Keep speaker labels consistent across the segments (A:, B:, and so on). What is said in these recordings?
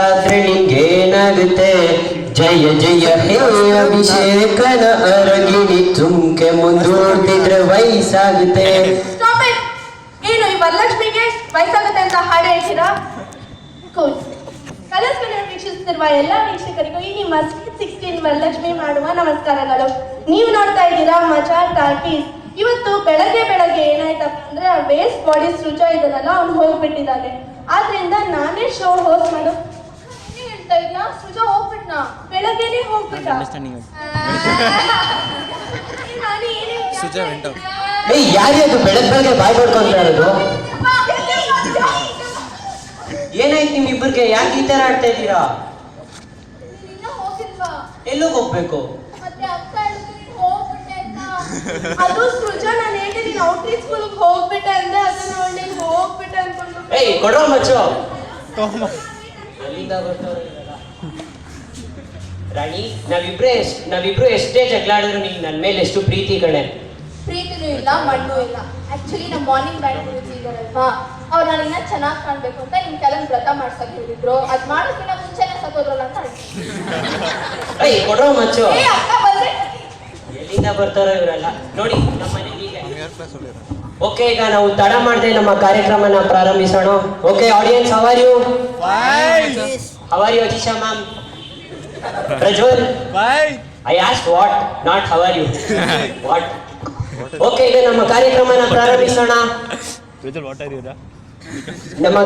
A: ಆದ್ರೆ ನಿಂಗೇನಾಗುತ್ತೆ ಜಯ ಜಯ ಹೇ ಅಭಿಷೇಕನ ಅರಗಿಣಿ ತುಮ್ಕೆ ಮುಂದೂಡ್ತಿದ್ರೆ ವಯಸ್ಸಾಗುತ್ತೆ.
B: ಏನು ಈ ವರಲಕ್ಷ್ಮಿಗೆ ವಯಸ್ಸಾಗುತ್ತೆ ಅಂತ ಹಾಡು ಹೇಳ್ತೀರಾ? ಕೂಲ್. ಕಲರ್ಸ್ ಕನ್ನಡ ವೀಕ್ಷಿಸುತ್ತಿರುವ ಎಲ್ಲ ವೀಕ್ಷಕರಿಗೂ ಈ ನಿಮ್ಮ ಸ್ವೀಟ್ 16 ವರಲಕ್ಷ್ಮಿ ಮಾಡುವ ನಮಸ್ಕಾರಗಳು. ನೀವು ನೋಡ್ತಾ ಇದ್ದೀರಾ ಮಜಾ ಟಾಕೀಸ್. ಇವತ್ತು ಬೆಳಗ್ಗೆ ಏನಾಯ್ತಪ್ಪ ಅಂದ್ರೆ ಆ ವೇಸ್ಟ್ ಬಾಡಿ ಸೃಜ ಇದನ್ನಲ್ಲ ಅವ್ನು ಹೋಗ್ಬಿಟ್ಟಿದ್ದಾನೆ. ಆದ್ರಿಂದ ನಾನೇ ಶೋ ಹೋಸ್ಟ್ ಮಾಡು ಹೇಳ್ತಾ ಇಲ್ಲ. ಸೃಜ ಹೋಗ್ಬಿಟ್ನಾ? ಬೆಳಗ್ಗೆನೆ ಹೋಗ್ಬಿಟ್ಟ.
A: ಯಾರ್ಯಾರು ಬೆಳಗ್ಗೆ ಬಾಯ್ ಪಡ್ಕೊಂತ ಇರೋದು? ಏನಾಯ್ತು ನಿಮ್ಮಿಬ್ಬರಿಗೆ? ಯಾಕೆ ಈ ತರ ಆಡ್ತಾ ಇದ್ದೀರಾ? ಎಲ್ಲಿಗೆ ಹೋಗ್ಬೇಕು?
B: ಅದು ಸೃಜ ನಾನು ಹೇಳಿದೆ ನೀನು ಔಟ್ರೀಚ್ ಸ್ಕೂಲ್ಗೆ ಹೋಗ್ಬಿಟ್ಟೆ ಅಂದ್ರೆ ಅದನ್ನ ಅವಳು ಹೋಗ್ಬಿಟ್ಟೆ ಅನ್ಕೊಂಡು.
A: ಏಯ್ ಕೊಡೋ ಮಚ್ಚು. ರಾಣಿ, ನಾವಿಬ್ರು ಎಷ್ಟೇ ಜಗಳಾಡಿದ್ರು ನೀನ್ ನನ್ನ ಮೇಲೆ ಎಷ್ಟು ಪ್ರೀತಿ ಕಣೆ.
B: ಪ್ರೀತಿನೂ ಇಲ್ಲ ಮಣ್ಣು ಇಲ್ಲ. ಆಕ್ಚುಲಿ ನಮ್ಮ ಮಾರ್ನಿಂಗ್ ಬ್ಯಾಂಡ್ ಗುರುಜಿ ಇದಾರಲ್ವಾ, ಅವ್ರು ನಾನು ಇನ್ನ ಚೆನ್ನಾಗಿ ಕಾಣ್ಬೇಕು ಅಂತ ನಿಮ್ ಕೆಲವು ವ್ರತ ಮಾಡ್ಸಕ್ ಹೇಳಿದ್ರು. ಅದ್ ಮಾಡೋದಕ್ಕಿಂತ ಮುಂಚೆನೆ ಸತ್ತೋದ್ರಲ್ಲ ಅಂತ
A: ಏಯ್ ಕೊಡೋ ಮಚ್ಚು.
B: ಅಕ್ಕ ಬಂದ್ರೆ
A: ಎಲ್ಲಿಂದ ಬರ್ತಾರೋ ಇವರೆಲ್ಲ ನೋಡಿ ನಮ್ಮ ಮನೆಗೆ. ಓಕೆ, ಈಗ ನಾವು ತಡ ಮಾಡದೆ ನಮ್ಮ ಕಾರ್ಯಕ್ರಮನ ಪ್ರಾರಂಭಿಸೋಣ. Okay audience, how are you? How are you Ajisha ma'am? Prajwal, I asked what, not how are you. What? Okay, ಈಗ ನಮ್ಮ ಕಾರ್ಯಕ್ರಮನ ಪ್ರಾರಂಭಿಸೋಣ. ನಮ್ಮ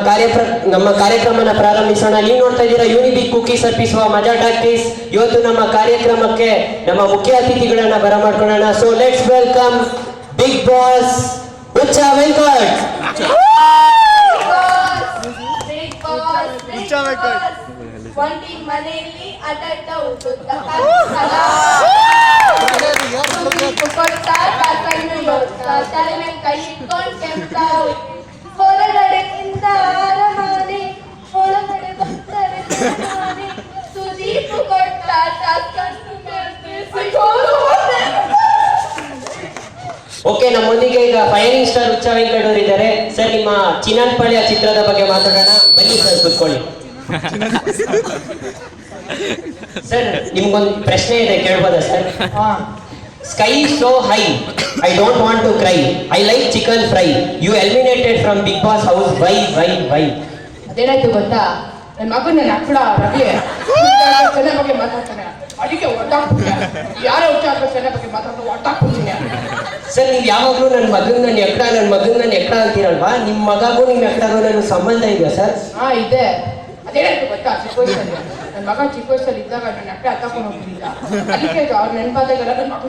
A: ಕಾರ್ಯಕ್ರಮನ ಪ್ರಾರಂಭಿಸೋಣ. ನೀವು ನೋಡ್ತಾ ಇದ್ದೀರಾ ಯೂನಿಬಿಕ್ ಕುಕೀಸ್ ಅರ್ಪಿಸುವ ಮಜಾ ಟಾಕೀಸ್. ಇವತ್ತು ನಮ್ಮ ಕಾರ್ಯಕ್ರಮಕ್ಕೆ ನಮ್ಮ ಮುಖ್ಯ ಅತಿಥಿಗಳನ್ನ ಬರಮಾಡ್ಕೊಳ್ಳೋಣ. So let's welcome Big Boss Uccha Venkat.
B: ಒಂಟಿ ಮನೆಯಲ್ಲಿ ಅಡ್ಡ ಉದ್ದುದ್ದ ತಲೆ ಮೇಲೆ ಕೈ ಇಟ್ಕೊಂಡು ಕೆಂಪ ಹೊರಗಡೆಯಿಂದ ಅರಮನೆ ಒಳಗಡೆ ಬರ್ತಾರೆ ಸುದೀಪ್ ಕೊಟ್ಟ
A: ಓಕೆ, ನಮ್ಮೊಂದಿಗೆ ಈಗ ಫೈರಿಂಗ್ ಸ್ಟಾರ್ ಉಚ್ಚ ವೆಂಕಟ್ ಅವರು ಇದ್ದಾರೆ. ಸರ್, ನಿಮ್ಮ ಚಿನ್ನನ್ಪಳ್ಳಿಯ ಚಿತ್ರದ ಬಗ್ಗೆ ಮಾತಾಡೋಣ. ಬನ್ನಿ ಸರ್, ಕೂತ್ಕೊಳ್ಳಿ. ಸರ್, ನಿಮ್ಗೊಂದು ಪ್ರಶ್ನೆ ಇದೆ, ಕೇಳ್ಬೋದಾ sir? Sky so high, I don't want to cry, I like chicken fry, you eliminated from Big Boss house, why?
C: ಅದೇನಾಯ್ತು ಗೊತ್ತಾ, ನನ್ನ ಮಗನ ನನ್ನ ಅಕ್ಕಡ ರವಿ ಚೆನ್ನ ಬಗ್ಗೆ ಮಾತಾಡ್ತಾನೆ, ಅದಕ್ಕೆ ಒಟ್ಟಾಗ್ಬಿಟ್ಟೆ. ಯಾರೇ ಹುಚ್ಚಾಡ್ಬೇಕು ಚೆನ್ನ ಬಗ್ಗೆ ಮಾತಾಡ್ತಾರೆ, ಒಟ್ಟಾಗ್ಬಿಡ್ತೀನಿ.
A: ಸರ್, ನೀವು ಯಾವಾಗಲೂ ನನ್ನ ಮಗನ ಎಕ್ಕಡ ಅಂತೀರಲ್ವಾ? ನಿಮ್ಮ ಮಗಗೂ ನಿಮ್ಮ ಎಕ್ಕಡಗೂ ನನ್ನ ಸಂಬಂಧ ಇದೆಯಾ ಸರ್?
C: ಹಾ ಇದೆ. ಅದೇನಾಯ್ತು ಗೊತ್ತಾ, ಚಿಕ್ಕ ವಯಸ್ಸಲ್ಲಿ ನನ್ನ ಮಗ ಚಿಕ್ಕ ವಯಸ್ಸಲ್ಲಿ ಇದ್ದಾಗ ನನ್ನ ಅಕ್ಕ ಹತ್ತಾಕೊಂಡು ಹೋಗ್ತಿದ್ದ. ಅದಕ್ಕೆ ಅವ್ರು ನೆನಪಾದಾಗೆಲ್ಲ ನನ್ನ ಮಗು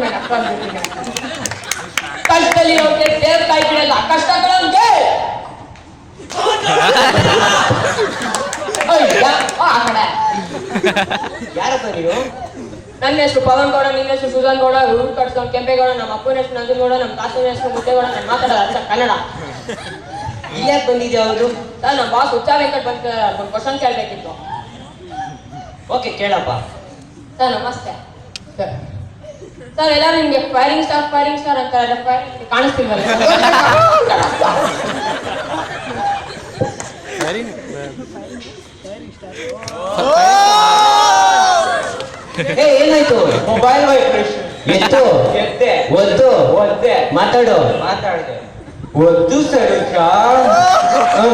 C: ನನ್ನ ಅಕ್ಕ ಅಂತಿರ್ತೀನಿ. ಕಷ್ಟದಲ್ಲಿ ಅವ್ರಿಗೆ ದೇವ್ರ ಕಾಯಿ ಬಿಡಲ್ಲ, ಕಷ್ಟಗಳಂಗೆ ಆ ಕಡೆ.
A: ಯಾರಪ್ಪ ನೀವು?
C: ನನ್ನ ಹೆಸರು ಪವನ್ ಗೌಡ, ನಿನ್ನ ಹೆಸರು ಸುಧನ್ ಗೌಡ, ಹುಡುಗ ಕಟ್ಸ್ಕೊಂಡು ಕೆಂಪೇಗೌಡ, ನಮ್ಮ ಅಪ್ಪನ ಹೆಸರು ನಂಜನಗೌಡ, ನಮ್ಮ ತಾತನ ಹೆಸರು ಮುದ್ದೇಗೌಡ. ನಾನು ಮಾತಾಡೋದು ಅರ್ಥ ಕನ್ನಡ.
A: ಇಲ್ಲಾಕೆ ಬಂದಿದ್ಯಾ? ಹೌದು
C: ಸರ್, ನಮ್ಮ ಬಾಸ್ ಉಚ್ಚ ವೆಂಕಟ್ ಬಂದು ಒಂದು ಕ್ವಶನ್ ಕೇಳಬೇಕಿತ್ತು.
A: ಓಕೆ, ಕೇಳಪ್ಪ.
C: ಸರ್ ನಮಸ್ತೆ. ಸರ್, ಎಲ್ಲರೂ ನಿಮಗೆ ಫೈರಿಂಗ್ ಸ್ಟಾರ್ ಅಂತಾರೆ, ಕಾಣಿಸ್ತಿಲ್ವಲ್ಲ?
A: ಏನಾಯ್ತು?
D: Mobile vibration.
A: ಒದ್ದೆ ಮಾತಾಡು.
D: ಒದ್ದು ಸರೋಜ,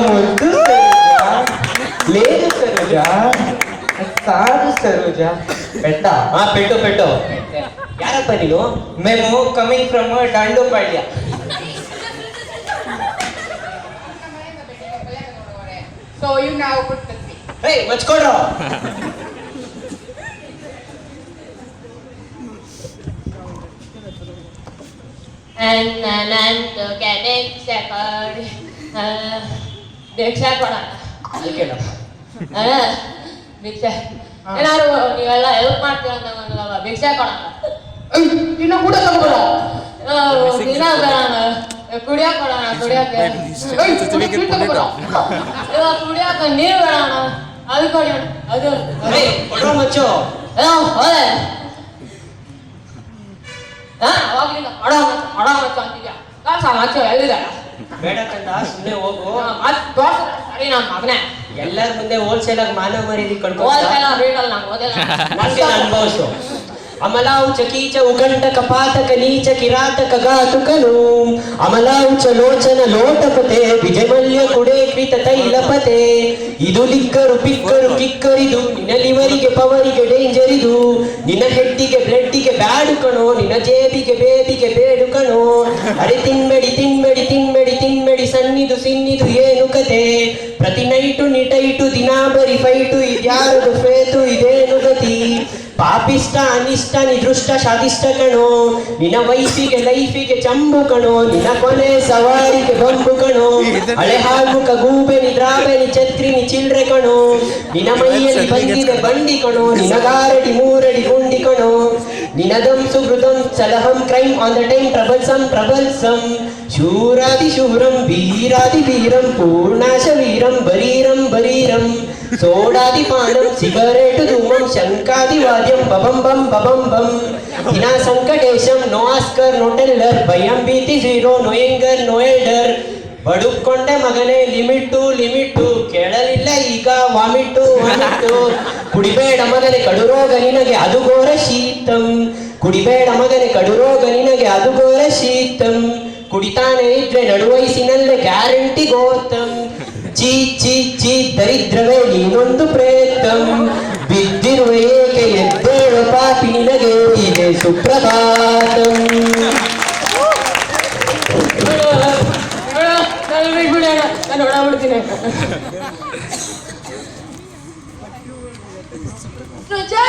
D: ಮುದ್ದು ಸರೋಜ, ಲೇದು ಸರೋಜ, ಸಾರು ಸರೋಜ. ಪೆಟ್ಟ?
A: ಹಾ, ಪೆಟ್ಟು. ಯಾರಪ್ಪ ನೀನು?
D: మేము coming from Dandupalya.
C: So you now put the thing.
A: Hey, ಮಚ್ಕೊಡ್ರು.
C: ಭಿಕ್ಷೆ ಕೊಡ.
A: ಅಲ್ಲಿ ಕೇಳಪ್ಪ.
C: ಭಿಕ್ಷೆ ಏನಾದ್ರು ನೀವೆಲ್ಲ ಹೆಲ್ಪ್ ಮಾಡ್ತೀರ ಅಂತ ಭಿಕ್ಷೆ ಕೊಡ. ಇನ್ನ ಕೂಡ ತಗೋಣ, ದಿನ ಬರೋಣ, ಕುಡಿಯಕ್ಕೆ ಕೊಡೋಣ, ಕುಡಿಯಕ್ಕೆ ನೀರು ಬೇಡೋಣ, ಅದು ಕೊಡಿ. ಅದು
A: ಕೊಡ್ರೋ ಮಚ್ಚು.
C: ಹೋದೆ ಅವಾಗ್ಲಿಂದ ಕೊಡೋ ಮಚ್ಚು ಅಂತಿದ್ಯಾ? ಕಾಸ ಮಚ್ಚು ಎಲ್ಲಿದೆ?
A: ಬೇಡ ಕಂದ ಸುಮ್ಮನೆ ಹೋಗು.
C: ಮತ್ ತೋರ್ಸ ಸರಿ ನನ್ನ ಮಗನೇ.
A: ಎಲ್ಲರ ಮುಂದೆ ಹೋಲ್ಸೇಲ್ ಆಗಿ ಮಾನ ಮರ್ಯಾದೆ ಕಳ್ಕೊಂಡು
C: ಓದಲ್ಲ ಬೇಕಲ್ಲ ನಂಗೆ ಓದಲ್ಲ.
A: ನಂಗೆ ಅನುಭವಿಸು. ಅಮಲಾವು ಚಕೀಚ ಉಗಂಟ ಕಪಾತಕ ನೀಚ ಕಿರಾತಕ ಘಾತುಕನು ಅಮಲಾವು ಚ ಲೋಚನ ಲೋಟಪತೆ ವಿಜಯಮಲ್ಯ ಕುಡೆ ಕೃತ ತೈಲಪತೆ ಇದು ಲಿಕ್ಕರು ಪಿಕ್ಕರು ಕಿಕ್ಕರಿದು ನಿನ್ನ ಲಿವರಿಗೆ ಪವರಿಗೆ ಡೇಂಜರ್ ಇದು ನಿನ್ನ ಹೆಡ್ಡಿಗೆ ಬ್ಲಡ್ಡಿಗೆ ಬ್ಯಾಡು ಕಣೋ ನಿನ್ನ ಜೇಬಿಗೆ ಬೇಬಿಗೆ ಬೇಡು ಕಣೋ ಅರೆ ತಿನ್ಬೇಡಿ ತಿನ್ಬೇಡಿ ತಿನ್ಬೇಡಿ ತಿನ್ಬೇಡಿ ಸನ್ನಿದು ಸಿನ್ನಿದು ಏನು ಕತೆ ಪ್ರತಿ ನೈಟು ನಿಟೈಟು ದಿನಾ ಬರಿ ಫೈಟು ಇದ್ಯಾರದು ಫೇತು ಇದೇನು ಗತಿ ಪಾಪಿಷ್ಟ ಅನಿಷ್ಟ ನಿದೃಷ್ಟ ಶಾದಿಷ್ಟ ಕಣೋ ನಿನ್ನ ವೈಫಿಗೆ ಲೈಫಿಗೆ ಚಂಬು ಕಣೋ ನಿನ್ನ ಕೊನೆ ಸವಾರಿಗೆ ಬಂಬು ಕಣೋ ಹಳೆ ಹಾಲ್ಮುಖ ಗೂಬೆ ನಿದ್ರಾಬೆ ನಿ ಛತ್ರಿ ನಿ ಚಿಲ್ರೆ ಕಣೋ ನಿನ್ನ ಮೈಯಲ್ಲಿ ಬಂದಿದೆ ಬಂಡಿ ಕಣೋ ನಿನ್ನ ಗಾರಡಿ ಮೂರಡಿ ಗುಂಡಿ ಕಣೋ ನಿನದಂ ಸುಹೃದಂ ಸಲಹಂ ಕ್ರೈಮ್ ಆನ್ ದ ಟೈಮ್ ಪ್ರಬಲ್ಸಂ ಶೂರಾದಿ ಶೂರಂ ವೀರಾದಿ ವೀರಂ ಪೂರ್ಣಾಶ ವೀರಂ ಬರೀರಂ ಬರೀರಂ ಸೋಡಾದಿ ಪಾನಂ ಸಿಗರೇಟು ಧೂಮಂ ಶಂಕಾದಿ ವಾದ್ಯಂ ಬಬಂ ಬಂ ದಿನಾ ಸಂಕಟೇಶಂ ನೋ ಆಸ್ಕರ್ ನೋ ಟೆಲ್ಲರ್ ಭಯಂ ಭೀತಿ zero no anger no elder ಬಡುಕೊಂಡೆ ಮಗನೇ ಲಿಮಿಟ್ಟು ಕೇಳಲಿಲ್ಲ ಈಗ ವಾಮಿಟ್ಟು ಕುಡಿಬೇಡ ಮಗನೇ ಕಡುರೋಗ ನಿನಗೆ ಅದು ಘೋರ ಶೀತಂ ಕುಡಿಬೇಡ ಮಗನೇ ಕಡುರೋಗ ನಿನಗೆ ಅದು ಘೋರ ಶೀತಂ ಕುಡಿತಾನೆ ಇದ್ರೆ ನಡುವಯಸ್ಸಿನಲ್ಲೇ ಗ್ಯಾರಂಟಿ ಗೋತಂ ಚೀ ಚೀ ಚೀ ದರಿದ್ರವೇ ನೀನೊಂದು ಪ್ರೇತಂ ಬಿದ್ದಿರುವ ಏಕೆ ಎದ್ದೇಳು ಪಾಪಿ ನಿನಗೆ ಇದೆ ಸುಪ್ರಭಾತಂ.
C: ನಾನು ಓಡಾಡ್ಬಿಡ್ತೀನಿ.
B: ಸೃಜಾ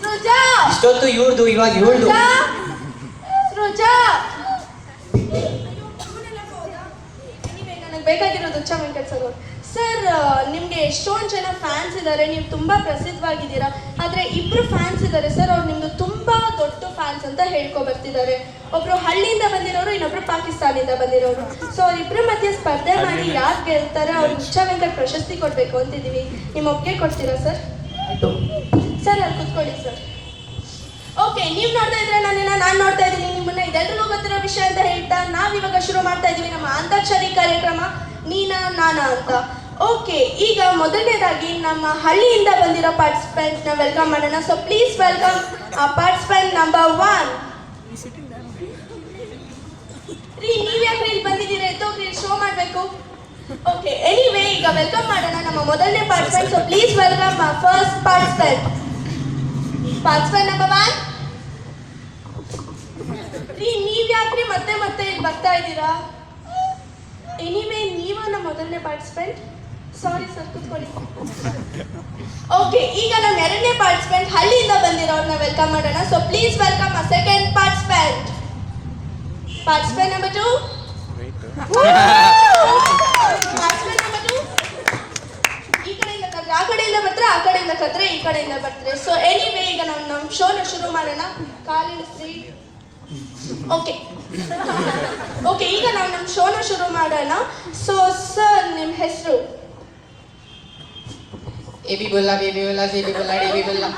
B: ಸೃಜಾ
A: ಇಷ್ಟೊತ್ತು ಇವ್ರದು ಇವಾಗ ಇವ್ರದು
B: ಸೃಜಾ ನನಗೆ ಬೇಕಾಗಿರೋದು ಉಚ್ಚ ವೆಂಕಟ್ ಸರ್ ನಿಮ್ಗೆ ಎಷ್ಟೊಂದು ಜನ ಫ್ಯಾನ್ಸ್ ಇದ್ದಾರೆ, ನೀವು ತುಂಬಾ ಪ್ರಸಿದ್ಧವಾಗಿದ್ದೀರಾ. ಆದ್ರೆ ಇಬ್ರು ಫ್ಯಾನ್ಸ್ ಇದ್ದಾರೆ ಸರ್, ಅವ್ರು ನಿಮ್ದು ತುಂಬಾ ದೊಡ್ಡ ಫ್ಯಾನ್ಸ್ ಅಂತ ಹೇಳ್ಕೊ ಬರ್ತಿದ್ದಾರೆ. ಒಬ್ರು ಹಳ್ಳಿಯಿಂದ ಬಂದಿರೋರು, ಇನ್ನೊಬ್ರು ಪಾಕಿಸ್ತಾನದಿಂದ ಬಂದಿರೋರು. ಸೊ ಅವ್ರಿಬ್ರ ಮಧ್ಯೆ ಸ್ಪರ್ಧೆ ಮಾಡಿ ಯಾರು ಗೆಲ್ತಾರೆ ಅವ್ರಿಗೆ ಉಚ್ಚ ವೆಂಕಟ್ ಪ್ರಶಸ್ತಿ ಕೊಡ್ಬೇಕು ಅಂತಿದೀವಿ. ನಿಮ್ಮ ಒಪ್ಪಿಗೆ ಕೊಡ್ತೀರಾ ಸರ್? ಸರ್ ಅಲ್ಲಿ ಕುತ್ಕೊಳ್ಳಿ ಸರ್. ಓಕೆ, ನೀವು ನೋಡ್ತಾ ಇದ್ರೆ ನಾನು ನೋಡ್ತಾ ಇದ್ದೀನಿ ನಿಮ್ಮನ್ನ. ಇದೆಲ್ಲರಿಗೂ ಗೊತ್ತಿರೋ ವಿಷಯ ಅಂತ ಹೇಳ್ತಾ ನಾವಿವಾಗ ಶುರು ಮಾಡ್ತಾ ಇದೀವಿ ನಮ್ಮ ಅಂತಾಕ್ಷರಿ ಕಾರ್ಯಕ್ರಮ ನೀನಾ ನಾನಾ ಅಂತ. ಓಕೆ, ಈಗ ಮೊದಲನೇದಾಗಿ ನಮ್ಮ ಹಳ್ಳಿಯಿಂದ ಬಂದಿರೋ ಪಾರ್ಟಿಸಿಪೆಂಟ್ ನ ವೆಲ್ಕಮ್ ಮಾಡೋಣ. So please welcome participant number 1. ನೀವ್ ಯಾಕೆ ಇಲ್ಲಿ ಬಂದಿದ್ದೀರಾ? ಎತ್ತೋಗ್ರಿ, ಶೋ ಮಾಡ್ಬೇಕು. ಓಕೆ, ಎನಿವೇ ಈಗ ವೆಲ್ಕಮ್ ಮಾಡೋಣ ನಮ್ಮ ಮೊದಲನೇ participant. So please welcome first participant number 1. ನೀವ್ ಯಾಕ್ರಿ ಮತ್ತೆ ಇಲ್ಲಿ ಬರ್ತಾ ಇದ್ದೀರಾ? ಎನಿವೇ ನೀವ ನಮ್ಮ ಮೊದಲನೇ ಪಾರ್ಟಿಸಿಪೆಂಟ್. ಸಾರಿ ಸರ್, ಕೂತ್ಕೊಳ್ಳಿ. ಓಕೆ, ಈಗ ನಮ್ಮ ಎರಡನೇ ಪಾರ್ಟಿಸಿಪೆಂಟ್ ಹಳ್ಳಿಯಿಂದ ಬಂದಿರೋರ್ನ ವೆಲ್ಕಮ್ ಮಾಡೋಣ. So please welcome second participant number 2. Participant number 2 ಈ ಕಡೆಯಿಂದ ಕದ್ರೆ ಆ ಕಡೆಯಿಂದ ಬರ್ತಾರೆ, ಆ ಕಡೆಯಿಂದ ಕದ್ರೆ ಈ ಕಡೆಯಿಂದ ಬರ್ತಾರೆ. ಸೊ ಎನಿವೇ ಈಗ ನಮ್ಮ ಶೋನ ಶುರು ಮಾಡೋಣ. ಕಾಲಿಡಿಸ್ರಿ. ಓಕೆ, ಈಗ ನಾವು ನಮ್ಮ ಶೋನ ಶುರು ಮಾಡೋಣ. ಸೊ ಸರ್, ನಿಮ್ಮ ಹೆಸರು?
C: ಎಬಿ ಬುಲ್ಲಾ ಬೇಬಿ ಬುಲ್ಲಾ ಜೇಬಿ ಬುಲ್ಲಾ ಡಿಬಿ ಬುಲ್ಲಾ.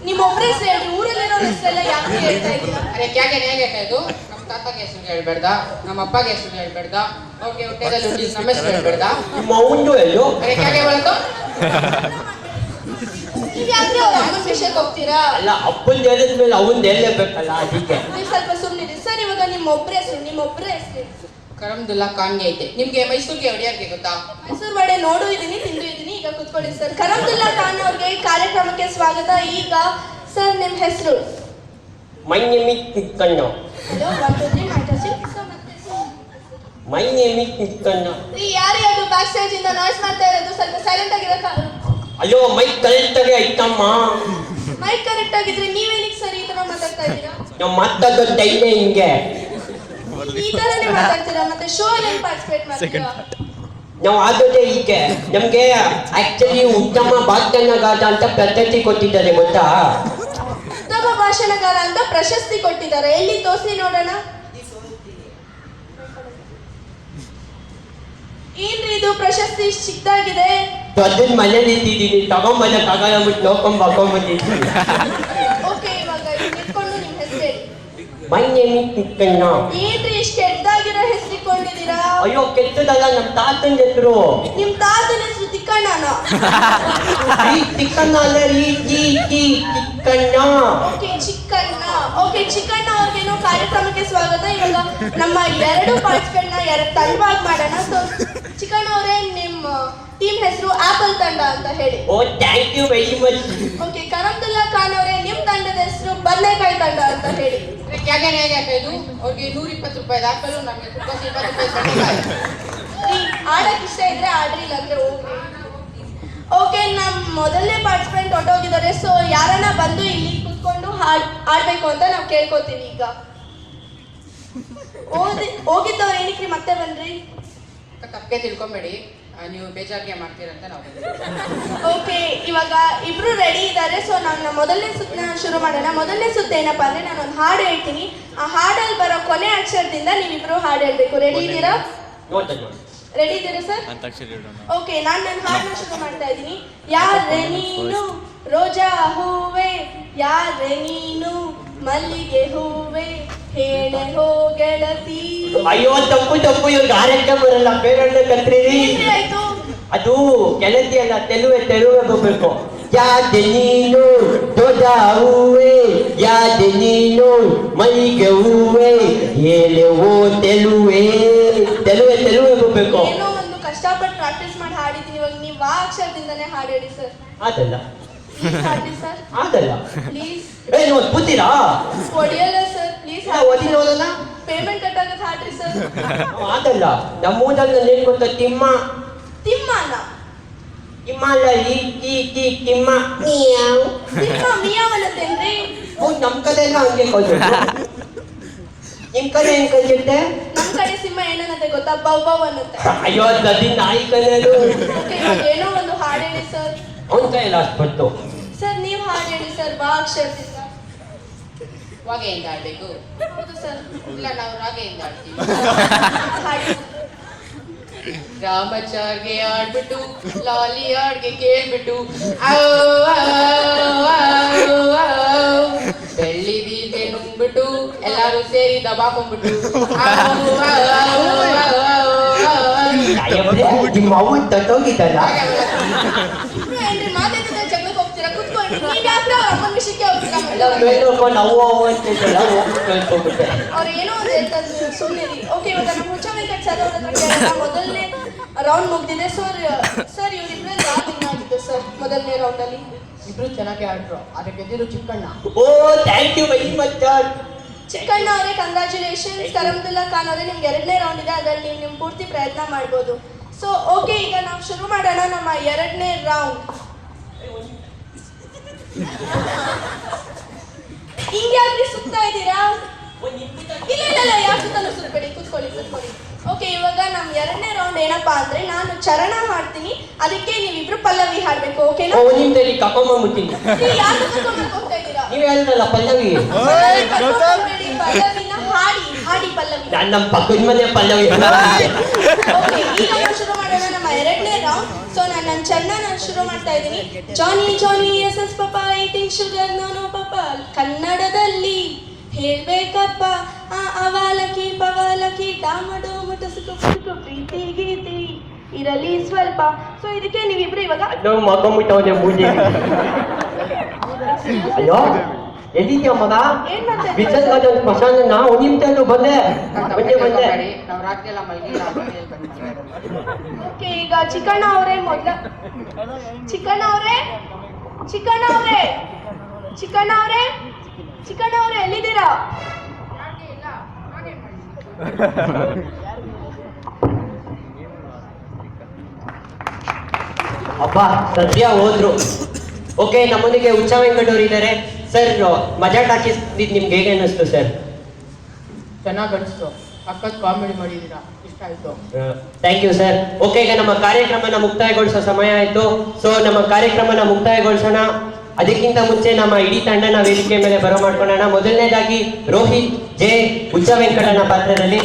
B: ನಿಮ್ಮ ಒಬ್ಬರ ಹೆಸರು ಹೇಳಿ, ಊರಲ್ಲಿರೋ ಹೆಸರೆಲ್ಲ ಯಾಕೆ ಹೇಳ್ತಾ ಇದ್ದೀರಾ?
C: ಅರೆ ಕ್ಯಾಕೆ ಹೇಗೆ ಇದು? ನಮ್ಮ ತಾತಗೆ ಹೆಸರು ಹೇಳ್ಬೇಡ್ದ, ನಮ್ಮ ಅಪ್ಪಗೆ ಹೆಸರು ಹೇಳ್ಬೇಡ್ದ, ಓಕೆ ಹೊಟ್ಟೆದಲ್ಲಿ ಹುಟ್ಟಿದ ನಮ್ಮ ಹೆಸರು ಹೇಳ್ಬೇಡ್ದ.
A: ನಿಮ್ಮ ಅವಂದು ಎಲ್ಲೋ
C: ಅರೆ ಕ್ಯಾಕೆ ಬಳಕು?
B: ನೀವು ಯಾಕೆ ಅವ್ರ ಅಮ್ಮನ ವಿಷಯಕ್ಕೆ ಹೋಗ್ತೀರಾ?
A: ಅಲ್ಲ, ಅಪ್ಪಂದು ಹೇಳಿದ ಮೇಲೆ ಅವಂದು ಹೇಳಲೇಬೇಕಲ್ಲ, ಅದಕ್ಕೆ.
B: ನೀವು ಸ್ವಲ್ಪ ಸುಮ್ಮನಿರಿ ಸರ್. ಇವಾಗ ನಿಮ್ಮ ಒಬ್ಬರ ಹೆಸರು
C: ಕರಮ್ದುಲ್ಲಾ ಖಾನ್ಗೆ ಐತೆ. ನಿಮ್ಗೆ ಮೈಸೂರಿಗೆ ಒಡೆಯರ್ಗೆ ಗೊತ್ತಾ?
B: ಮೈಸೂರು ವಡೆ ನೋಡು ಇದ್ದೀನಿ, ತಿಂದು ಇದ್ದೀನಿ. ಈಗ ಕುತ್ಕೊಳ್ಳಿ ಸರ್. ಕರಮ್ದುಲ್ಲಾ ಖಾನ್ ಅವ್ರಿಗೆ ಕಾರ್ಯಕ್ರಮಕ್ಕೆ ಸ್ವಾಗತ. ಈಗ ಸರ್, ನಿಮ್ಮ ಹೆಸರು?
A: ಮೈ ನೇಮ್ ಇಸ್ ಕಣ್ಣ.
B: ಹಲೋ, 1 2 3 ಮಾತಾಡ್ಸಿ. ಸೊ ಮತ್ತೆ
A: ಮೈ ನೇಮ್ ಇಸ್ ಕಣ್ಣ.
B: ಯಾರು ಅದು ಬ್ಯಾಕ್ ಸ್ಟೇಜ್ ಇಂದ ನಾಯ್ಸ್ ಮಾಡ್ತಾ ಇರೋದು? ಸ್ವಲ್ಪ ಸೈಲೆಂಟ್ ಆಗಿರಕ್ಕ.
A: ಅಯ್ಯೋ, ಮೈ ಕರೆಕ್ಟಾಗಿ ಐತಮ್ಮ.
B: ಮೈಕ್ ಕರೆಕ್ಟ್ ಆಗಿದ್ರೆ ನೀವೇನಿಗೆ ಸರ್ ಈ ತರ ಮಾತಾಡ್ತಾ ಇದ್ದೀರಾ?
A: ನಾವು ಮಾತಾಡೋ ಟೈಮೇ ಹಿಂಗೆ.
B: ಈ ತರನೇ ಮಾತಾಡ್ತೀರಾ? ಮತ್ತೆ ಶೋ ಅಲ್ಲಿ ಪಾರ್ಟಿಸಿಪೇಟ್ ಮಾಡ್ತೀರಾ?
A: ನಾವು ಆಗೋದೇ ಹೀಗೆ. ನಮ್ಗೆ ಆಕ್ಚುಲಿ ಉತ್ತಮ ಭಾಷಣಗಾರ ಅಂತ ಪ್ರಶಸ್ತಿ ಕೊಟ್ಟಿದ್ದಾರೆ, ಗೊತ್ತಾ?
B: ಉತ್ತಮ ಭಾಷಣಗಾರ ಅಂತ ಪ್ರಶಸ್ತಿ ಕೊಟ್ಟಿದ್ದಾರೆ. ಎಲ್ಲಿ ತೋರಿಸಿ ನೋಡೋಣ. ಏನ್ರಿ ಇದು ಪ್ರಶಸ್ತಿ ಸಿಕ್ತಾಗಿದೆ?
A: ಅದನ್ನ ಮನೇಲಿ ಇಟ್ಟಿದ್ದೀನಿ, ತಗೊಂಬಂದಕ್ಕಾಗಲ್ಲ ಬಿಟ್ಟು ನೋಡ್ಕೊಂಡ್ ಹಾಕೊಂಡ್ಬಂದಿದ್ದೀನಿ.
B: ಓಕೆ, ಇವಾಗ ನಿಂತ್ಕೊಂಡು ನಿಮ್ಮ ಹೆಸರು ಹೇಳಿ.
A: ಮೈ ನೇಮ್ ಇಸ್ ಕಣ್ಣ.
B: ಏನ್ರಿ ಇಷ್ಟು ಕೆಟ್ಟದಾಗಿರೋ ಹೆಸರಿಕೊಂಡಿದ್ದೀರಾ?
A: ಅಯ್ಯೋ ಕೆಟ್ಟದಲ್ಲ, ನಮ್ಮ ತಾತನ ಹೆಸರು.
B: ನಿಮ್ ತಾತನ ಹೆಸರು ತಿಕ್ಕಣ್ಣನ.
A: ಈ ಚಿಕ್ಕಣ್ಣ ಅಲ್ಲ, ಚಿಕ್ಕಣ್ಣ.
B: ಓಕೆ ಚಿಕ್ಕಣ್ಣ. ಓಕೆ ಚಿಕ್ಕಣ್ಣ ಅವ್ರಿಗೇನೋ ಕಾರ್ಯಕ್ರಮಕ್ಕೆ ಸ್ವಾಗತ. ಇವಾಗ ನಮ್ಮ ಎರಡು ಪಾರ್ಟಿಸಿಪೆಂಟ್ ನ ಎರಡು ತಂಡವಾಗಿ ಮಾಡೋಣ. ಸೊ ಚಿಕ್ಕಣ್ಣ ಅವರೇ, ನಿಮ್ಮ ಟೀಮ್ ಹೆಸರು ಆಪಲ್ ತಂಡ ಅಂತ ಹೇಳಿ.
A: Oh thank you very much.
B: Okay Karamdulla Khan ಅವರೇ, ನಿಮ್ ತಂಡದ ಹೆಸರು ಬದನೆಕಾಯಿ ತಂಡ ಅಂತ ಹೇಳಿ.
C: ಹೇಗೆ ಇದು ಅವ್ರಿಗೆ 120 ರೂಪಾಯಿ ಆಪಲು, ನಮಗೆ 20 ರೂಪಾಯಿ ಬದನೆಕಾಯಿ.
B: ಆಡಕ್ ಇಷ್ಟ ಇದ್ರೆ ಆಡ್ರಿ, ಇಲ್ಲಾಂದ್ರೆ ಹೋಗ್ರಿ. ಓಕೆ, ನಮ್ ಮೊದಲನೇ ಪಾರ್ಟಿಸಿಪೆಂಟ್ ಹೊಟ್ಟೋಗಿದ್ದಾರೆ. ಸೊ ಯಾರನ್ನ ಬಂದು ಇಲ್ಲಿ ಕುತ್ಕೊಂಡು ಆಡ್ಬೇಕು ಅಂತ ನಾವು ಕೇಳ್ಕೊತೀವಿ. ಈಗ ಹೋಗಿದ್ದವ್ರು ಏನಕ್ರಿ ಮತ್ತೆ ಬನ್ರಿ?
C: ತಪ್ಪೆ ತಿಳ್ಕೊಂಬೇಡಿ, ನೀವು ಬೇಜಾರಿಗೆ ಮಾಡ್ತೀರಂತ ನಾವು.
B: ಓಕೆ, ಇವಾಗ ಇಬ್ರು ರೆಡಿ ಇದ್ದಾರೆ. ಸೊ ನಾನು ಮೊದಲನೇ ಸುತ್ತನ್ನ ಶುರು ಮಾಡೋಣ. ಮೊದಲನೇ ಸುತ್ತ ಏನಪ್ಪಾ ಅಂದ್ರೆ, ನಾನು ಒಂದು ಹಾಡು ಹೇಳ್ತೀನಿ. ಆ ಹಾಡಲ್ಲಿ ಬರೋ ಕೊನೆ ಅಕ್ಷರದಿಂದ ನೀವಿಬ್ರು ಹಾಡು ಹೇಳ್ಬೇಕು. ರೆಡಿ ಇದ್ದೀರಾ? ರೆಡಿ ಇದ್ದೀರಾ ಸರ್? ಓಕೆ, ನಾನು ನನ್ನ ಹಾಡನ್ನ ಶುರು ಮಾಡ್ತಾ ಇದ್ದೀನಿ. ಯಾರೇ ನೀನು ರೋಜಾ ಹೂವೆ, ಯಾರೇ ನೀನು ಮಲ್ಲಿಗೆ ಹೂವೆ, ಹೇಳೆ ಹೋ ಗೆಳತಿ.
A: ಅಯ್ಯೋ ತಪ್ಪು, ಇವ್ರಿಗೆ ಆರಕ್ಕೆ ಬರಲ್ಲ, ಬೇರೆ ಕಲ್ತ್ರಿ.
B: ಆಯ್ತು,
A: ಅದು ಗೆಳತಿ ಅಲ್ಲ, ತೆಲುವೆ ಹೋಗ್ಬೇಕು. ಯಾದೆ ನೀನು ರೋಜಾ ಹೂವೆ, ಯಾದೆ ನೀನು ಮಲ್ಲಿಗೆ ಹೂವೆ, ಹೇಳೆ ಓ ತೆಲುವೆ ಹೋಗ್ಬೇಕು.
B: ಏನೋ ಒಂದು ಕಷ್ಟಪಟ್ಟು ಪ್ರಾಕ್ಟೀಸ್ ಮಾಡಿ ಹಾಡಿದ್ದೀನಿ. ಇವಾಗ ನೀವು ಆ ಅಕ್ಷರದಿಂದನೇ ಹಾಡು ಹೇಳಿ ಸರ್.
A: ಅದಲ್ಲ
B: ಹಾಡಿ ಸರ್
A: ಅದಲ್ಲ,
B: ಪ್ಲೀಸ್.
A: ಏನು ಕೂತೀರಾ?
B: ಹೊಡಿಯಲ್ಲ ಸರ್, ಪ್ಲೀಸ್.
A: ಓದಿನೋದಲ್ಲ,
B: ಪೇಮೆಂಟ್ ಕಟ್ಟಾಗತ್ತೆ, ಹಾಡ್ರಿ ಸರ್.
A: ಅದಲ್ಲ. ನಮ್ಮೂರಲ್ಲಿ ನಾನು ಏನ್ ಗೊತ್ತಾ, ತಿಮ್ಮನ ತಿಮ್ಮ ಅಲ್ಲ, ತಿಮ್ಮ ಮಿಯಾವ್.
B: ತಿಮ್ಮ ಮಿಯಾವ್ ಅನ್ನತ್ತೇನ್ರಿ?
A: ನಮ್ ಕಡೆ ಎಲ್ಲ ಹಂಗೆ ಕಲ್ಸಿದ್ರು. ನಿಮ್ ಕಡೆ ಹೆಂಗ್ ಕಲ್ಸಿರುತ್ತೆ?
B: ನಮ್ ಕಡೆ ಸಿಂಹ ಏನನ್ನತ್ತೆ ಗೊತ್ತಾ? ಬೌ ಅನ್ನತ್ತೆ.
A: ಅಯ್ಯೋ ಗದಿ ನಾಯಿ ಕಲಿಯೋದು.
B: ಓಕೆ, ಇವಾಗ ಏನೋ ಒಂದು ಹಾಡು ಹೇಳಿ ಸರ್.
A: ಅವನ ಕೈಯಲ್ಲಿ ಅಷ್ಟು ಬಂತು.
B: ಸರ್ ನೀವು ಹಾಡು ಹೇಳಿ ಸರ್, ಬಾ ಅಕ್ಷರದಿಂದ.
C: ವಾಗೆಯಿಂದ ಆಡ್ಬೇಕು?
B: ಹೌದು ಸರ್.
C: ಇಲ್ಲ, ನಾವು ರಾಗೆಯಿಂದ ಆಡ್ತೀವಿ.
B: ಹಾಡಿ.
C: ರಾಮಚಾರ್ಗೆ ಆಡ್ಬಿಟ್ಟು, ಲಾಲಿ ಆಡ್ಗೆ ಕೇಳ್ಬಿಟ್ಟು, ಬೆಳ್ಳಿ ಬೀರ್ಗೆ ನುಂಗ್ಬಿಟ್ಟು, ಎಲ್ಲಾರು ಸೇರಿ ದಬಾಕೊಂಡ್ಬಿಟ್ಟು,
A: ನಿಮ್ಮ ಅವ್ವ ತಟ್ಟೋಗಿದ್ದಲ್ಲ.
B: ಏನ್ರಿ ಮಾತಾಡ್ತಿದ್ರೆ ಜಗಳಕ್ಕೆ ಹೋಗ್ತೀರಾ? ಕುತ್ಕೊಳ್ಳಿ. ನೀವ್ ಯಾಕೆ ಅವ್ರ ಅಮ್ಮನ ವಿಷಯಕ್ಕೆ ಹೋಗ್ತೀರಾ?
A: ಎಲ್ಲ ಮೇಲ್ಕೊಂಡು ಅವ್ವ ಅಂತಿದ್ದಲ್ಲ, ಹೋಗ್ಬಿಟ್ಟೆ.
B: ಅವ್ರು ಏನೋ ಒಂದು ಹೇಳ್ತಾರೆ, ಸುಮ್ಮನೆ. ಓಕೆ, ಇವಾಗ ನಮ್ಮ ಹುಚ್ಚ ವೆಂಕಟ್ ಸರ್ ಅವ್ರ ಹತ್ರ ಕೇಳೋಣ. ಮೊದಲನೇ ರೌಂಡ್ ಮುಗ್ದಿದೆ. ಸರ್ ಇವರಿಬ್ರಲ್ಲಿ ಯಾರು ವಿನ್ ಆಗಿದ್ದು ಸರ್ ಮೊದಲನೇ ರೌಂಡ್ ಅಲ್ಲಿ?
C: ಇಬ್ರು ಚೆನ್ನಾಗಿ ಆಡ್ರು, ಅದಕ್ಕೆ ಗೆದ್ದಿರು Chikkanna.
A: Oh thank you very much.
B: Chikkanna ಅವರೇ ಕಂಗ್ರ್ಯಾಚುಲೇಷನ್ಸ್. ಕರಮ್ದುಲ್ಲಾ ಖಾನ್ ಅವರೇ, ನಿಮ್ಗೆ ಎರಡನೇ ರೌಂಡ್ ಇದೆ, ಅದರಲ್ಲಿ ನೀವು ನಿಮ್ಮ ಪೂರ್ತಿ ಪ್ರಯತ್ನ ಮಾಡ್ಬೋದು. ಸೊ ಓಕೆ, ಈಗ ನಾವು ಶುರು ಮಾಡೋಣ ನಮ್ಮ ಎರಡನೇ ರೌಂಡ್. ಹಿಂಗ್ಯಾಕ್ರಿ ಸುತ್ತಾ ಇದ್ದೀರಾ? ಇಲ್ಲ, ಯಾಕೆ ಸುತ್ತಲೂ ಸುತ್ತಬೇಡಿ, ಕುತ್ಕೊಳ್ಳಿ. ಓಕೆ, ಇವಾಗ ನಮ್ಮ ಎರಡನೇ ರೌಂಡ್ ಏನಪ್ಪಾ ಅಂದ್ರೆ, ನಾನು ಚರಣ ಹಾಡ್ತೀನಿ, ಅದಕ್ಕೆ ನೀವಿಬ್ರು ಪಲ್ಲವಿ ಹಾಡ್ಬೇಕು. ಓಕೆನಾ?
A: ಓ ನಿಮ್ದಲ್ಲಿ ಕಕೊಂಬಂಬಿಟ್ಟಿನಿ.
B: ಯಾರು ಕರ್ಕೊಂಡ್ ಹೋಗ್ತಾ ಇದ್ದೀರಾ?
A: ನೀವ್ ಹೇಳಿದ್ರಲ್ಲ ಪಲ್ಲವಿ.
B: ಕರ್ಕೊಂಡ್ಬೇಡಿ, ಪಲ್ಲವಿನ ಹಾಡಿ ಪಲ್ಲವಿ.
A: ನಾನು ನಮ್ಮ ಪಕ್ಕದ ಮನೆ ಪಲ್ಲವಿ.
B: ಓಕೆ, ಈಗ ನಾವು ಶುರು ಮಾಡೋಣ ನಮ್ಮ ಎರಡನೇ ರೌಂಡ್. ಸೊ ನಾನು ಚರಣ ಶುರು ಮಾಡ್ತಾ ಇದ್ದೀನಿ. Johny yes yes papa eating sugar no papa, ಕನ್ನಡದಲ್ಲಿ ಹೇಳ್ಬೇಕಪ್ಪ. ಅವಲಕ್ಕಿ ಪವಲಕ್ಕಿ ಡಾಮಡೋಮ ಟಸುಕು ಪುಟುಕು ಪ್ರೀತಿ ಗೀತಿ ಇರಲಿ ಸ್ವಲ್ಪ. ಸೊ ಇದಕ್ಕೆ ನೀವಿಬ್ರು ಇವಾಗ
A: ನಾವು ಮಕ್ಕೊಂಬಿಟ್ಟವನೆ ಮೂಜಿ. ಅಯ್ಯೋ ಎಲ್ಲಿದ್ಯಾ ಮಗ?
B: ಏನ್ ಮಾಡ್ತಾ ಇದ್ದೀರಾ?
A: ಬಿಚ್ಚಲ್ಗಾದ ಸ್ಮಶಾನ ಒಂದ್ ನಿಮಿಷ ಬಂದೆ.
C: ನಾವು ರಾತ್ರಿ ಎಲ್ಲ ಮಲಗಿಲ್ಲ.
B: ಓಕೆ, ಈಗ ಚಿಕ್ಕಣ್ಣ ಅವರೇ ಎಲ್ಲಿದ್ದೀರಾ?
A: ಅಬ್ಬಾ ಸದ್ಯ ಹೋದ್ರು. ಓಕೆ, ನಮ್ಮೊಂದಿಗೆ ಹುಚ್ಚ ವೆಂಕಟ್ ಅವರು ಇದ್ದಾರೆ. ಸರ್, ಮಜಾ ಟಾಕೀಸ್ ನಿಮ್ಗೆ ಹೇಗೆ ಅನ್ನಿಸ್ತು ಸರ್?
C: ಚೆನ್ನಾಗಿ ಅನಿಸ್ತು, ಅಕ್ಕದ ಕಾಮಿಡಿ ಮಾಡಿದ್ದೀರಾ, ಇಷ್ಟ ಆಯ್ತು.
A: Thank you sir. ಓಕೆ, ಈಗ ನಮ್ಮ ಕಾರ್ಯಕ್ರಮನ ಮುಕ್ತಾಯಗೊಳಿಸೋ ಸಮಯ ಆಯ್ತು. ಸೊ ನಮ್ಮ ಕಾರ್ಯಕ್ರಮನ ಮುಕ್ತಾಯಗೊಳಿಸೋಣ. ಅದಕ್ಕಿಂತ ಮುಂಚೆ ನಮ್ಮ ಇಡೀ ತಂಡನ ವೇದಿಕೆ ಮೇಲೆ ಬರೋ ಮಾಡ್ಕೊಳ್ಳೋಣ. ಮೊದಲನೇದಾಗಿ ರೋಹಿತ್ ಜೆ ಹುಚ್ಚ ವೆಂಕಟನ ಪಾತ್ರದಲ್ಲಿ